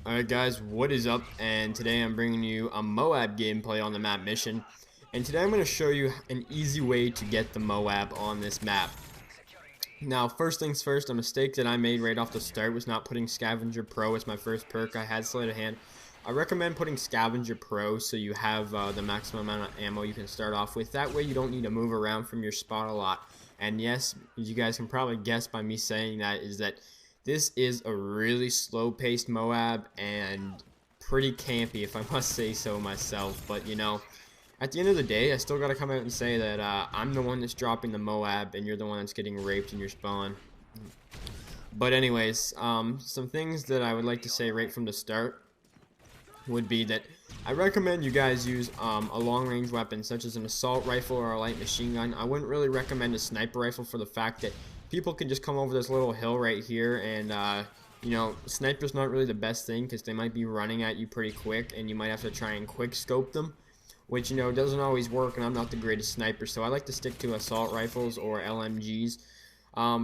Alright guys, what is up? And today I'm bringing you a MOAB gameplay on the map Mission. And today I'm going to show you an easy way to get the MOAB on this map. Now, first things first, a mistake that I made right off the start was not putting Scavenger Pro as my first perk. I had Sleight of Hand. I recommend putting Scavenger Pro so you have the maximum amount of ammo you can start off with. That way you don't need to move around from your spot a lot. And yes, as you guys can probably guess by me saying that, is that this is a really slow-paced MOAB and pretty campy, if I must say so myself. But, you know, at the end of the day, I still got to come out and say that I'm the one that's dropping the MOAB and you're the one that's getting raped in your spawn. But anyways, some things that I would like to say right from the start would be that I recommend you guys use a long-range weapon such as an assault rifle or a light machine gun. I wouldn't really recommend a sniper rifle for the fact that people can just come over this little hill right here and you know, sniper's not really the best thing because they might be running at you pretty quick and you might have to try and quick scope them, which, you know, doesn't always work, and I'm not the greatest sniper, so I like to stick to assault rifles or LMGs.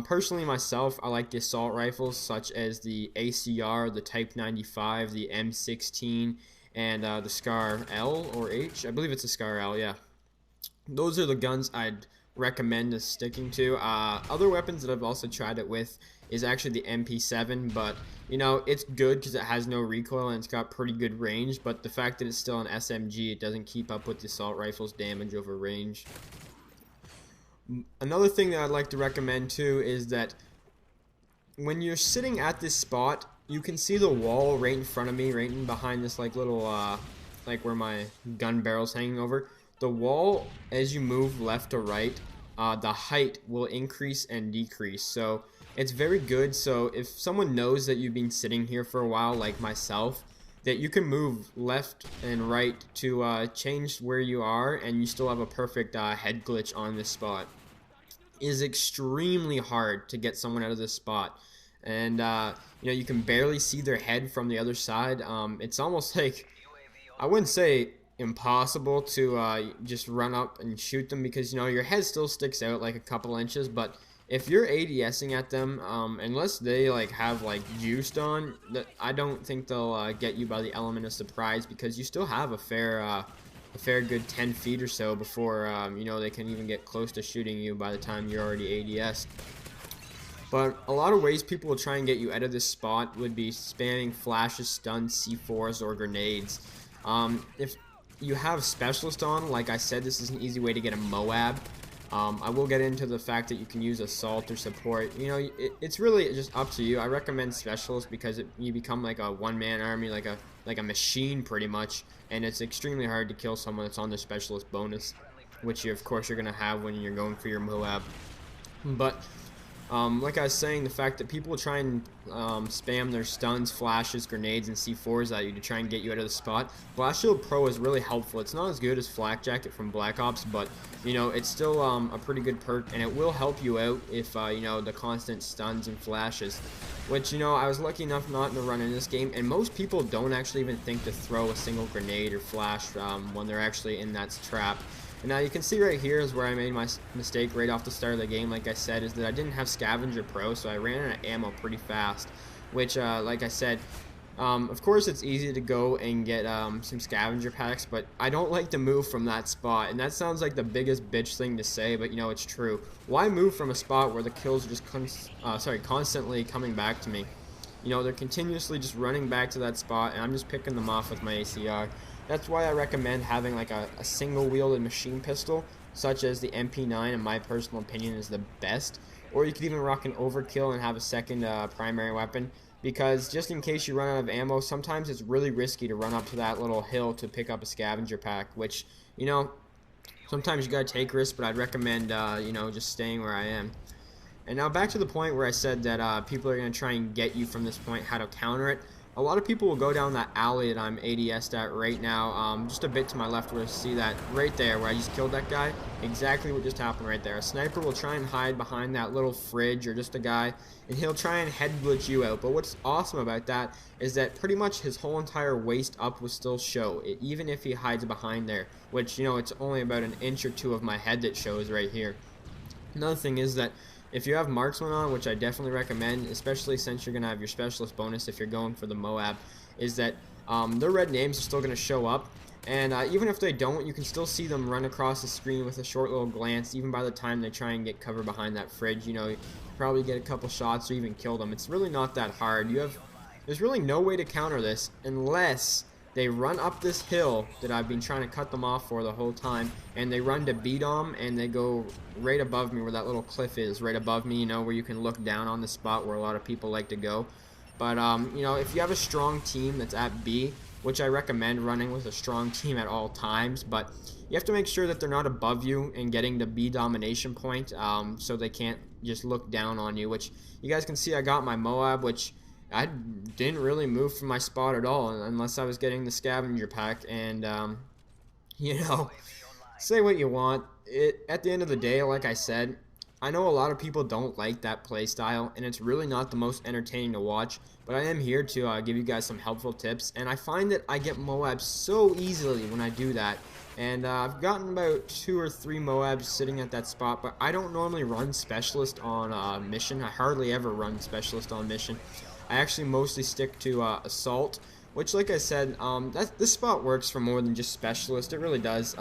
Personally myself, I like the assault rifles such as the ACR, the Type 95, the M16, and the Scar L or H. I believe it's a Scar L, yeah. Those are the guns I'd recommend sticking to. Other weapons that I've also tried it with is actually the MP7, but you know, it's good because it has no recoil and it's got pretty good range, but the fact that it's still an SMG, it doesn't keep up with the assault rifle's damage over range. Another thing that I'd like to recommend too is that when you're sitting at this spot, you can see the wall right in front of me, right in behind this like little like where my gun barrel's hanging over. The wall, as you move left or right, the height will increase and decrease. So it's very good. So if someone knows that you've been sitting here for a while, like myself, that you can move left and right to change where you are, and you still have a perfect head glitch on this spot. It is extremely hard to get someone out of this spot, and you know, you can barely see their head from the other side. It's almost like, I wouldn't say impossible to just run up and shoot them, because you know, your head still sticks out like a couple inches, but if you're ADSing at them, unless they like have like juiced on, I don't think they'll get you by the element of surprise, because you still have a fair good 10 feet or so before you know, they can even get close to shooting you by the time you're already ADS'd. But a lot of ways people will try and get you out of this spot would be spamming flashes, stuns, C4s, or grenades. If you have specialist on, like I said, this is an easy way to get a MOAB. I will get into the fact that you can use assault or support. You know, it's really just up to you. I recommend specialist because you become like a one-man army, like a machine pretty much, and it's extremely hard to kill someone that's on the specialist bonus, which of course you're gonna have when you're going for your MOAB. But like I was saying, the fact that people will try and spam their stuns, flashes, grenades, and C4s at you to try and get you out of the spot. Blast Shield Pro is really helpful. It's not as good as Flak Jacket from Black Ops, but you know, it's still a pretty good perk, and it will help you out if you know, the constant stuns and flashes. Which, you know, I was lucky enough not to run in this game, and most people don't actually even think to throw a single grenade or flash when they're actually in that trap. And now you can see right here is where I made my mistake right off the start of the game, like I said, is that I didn't have Scavenger Pro, so I ran out of ammo pretty fast, which, like I said, of course it's easy to go and get some scavenger packs, but I don't like to move from that spot, and that sounds like the biggest bitch thing to say, but you know, it's true. Why move from a spot where the kills are just constantly coming back to me? You know, they're continuously just running back to that spot, and I'm just picking them off with my ACR. That's why I recommend having like a single-wielded machine pistol, such as the MP9, in my personal opinion, is the best. Or you could even rock an overkill and have a second primary weapon, because just in case you run out of ammo, sometimes it's really risky to run up to that little hill to pick up a scavenger pack, which, you know, sometimes you gotta take risks, but I'd recommend, you know, just staying where I am. And now back to the point where I said that people are going to try and get you from this point, how to counter it. A lot of people will go down that alley that I'm ADS'd at right now, just a bit to my left, where you see that right there where I just killed that guy. Exactly what just happened right there. A sniper will try and hide behind that little fridge or just a guy, and he'll try and head glitch you out. But what's awesome about that is that pretty much his whole entire waist up will still show, even if he hides behind there, which, you know, it's only about an inch or two of my head that shows right here. Another thing is that if you have marksman on, which I definitely recommend, especially since you're going to have your specialist bonus if you're going for the MOAB, is that their red names are still going to show up. And even if they don't, you can still see them run across the screen with a short little glance. Even by the time they try and get cover behind that fridge, you know, you probably get a couple shots or even kill them. It's really not that hard. There's really no way to counter this unless they run up this hill that I've been trying to cut them off for the whole time, and they run to B-Dom, and they go right above me where that little cliff is, right above me, you know, where you can look down on the spot where a lot of people like to go. But, you know, if you have a strong team that's at B, which I recommend running with a strong team at all times, but you have to make sure that they're not above you and getting the B domination point, so they can't just look down on you, which you guys can see I got my MOAB, which I didn't really move from my spot at all unless I was getting the scavenger pack. And you know, say what you want, at the end of the day, like I said, I know a lot of people don't like that play style, and it's really not the most entertaining to watch, but I am here to give you guys some helpful tips, and I find that I get MOABs so easily when I do that. And I've gotten about 2 or 3 MOABs sitting at that spot, but I don't normally run specialist on mission. I hardly ever run specialist on mission. I actually mostly stick to assault, which, like I said, this spot works for more than just specialist. It really does.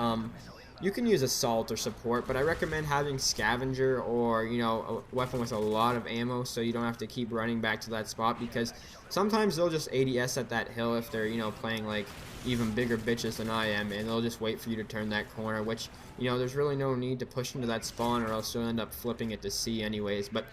You can use assault or support, but I recommend having scavenger or, you know, a weapon with a lot of ammo so you don't have to keep running back to that spot, because sometimes they'll just ADS at that hill if they're, you know, playing like even bigger bitches than I am, and they'll just wait for you to turn that corner, which, you know, there's really no need to push into that spawn, or else you'll end up flipping it to C anyways. But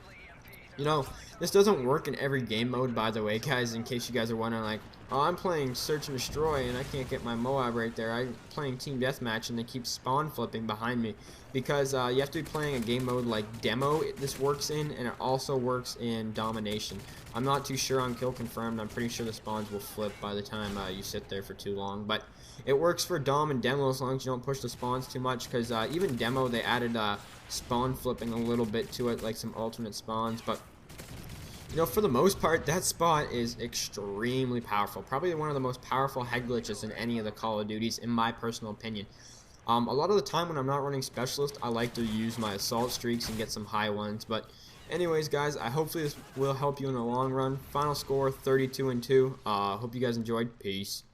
you know, this doesn't work in every game mode, by the way, guys, in case you guys are wondering, like, oh, I'm playing Search and Destroy and I can't get my MOAB right there. I'm playing Team Deathmatch and they keep spawn flipping behind me, because you have to be playing a game mode like Demo, this works in, and it also works in Domination. I'm not too sure on Kill Confirmed. I'm pretty sure the spawns will flip by the time you sit there for too long, but it works for Dom and Demo as long as you don't push the spawns too much, because even Demo, they added spawn flipping a little bit to it, like some alternate spawns. But you know, for the most part, that spot is extremely powerful. Probably one of the most powerful head glitches in any of the Call of Duties, in my personal opinion. A lot of the time when I'm not running specialist, I like to use my assault streaks and get some high ones. But anyways, guys, hopefully this will help you in the long run. Final score 32-2. Hope you guys enjoyed. Peace.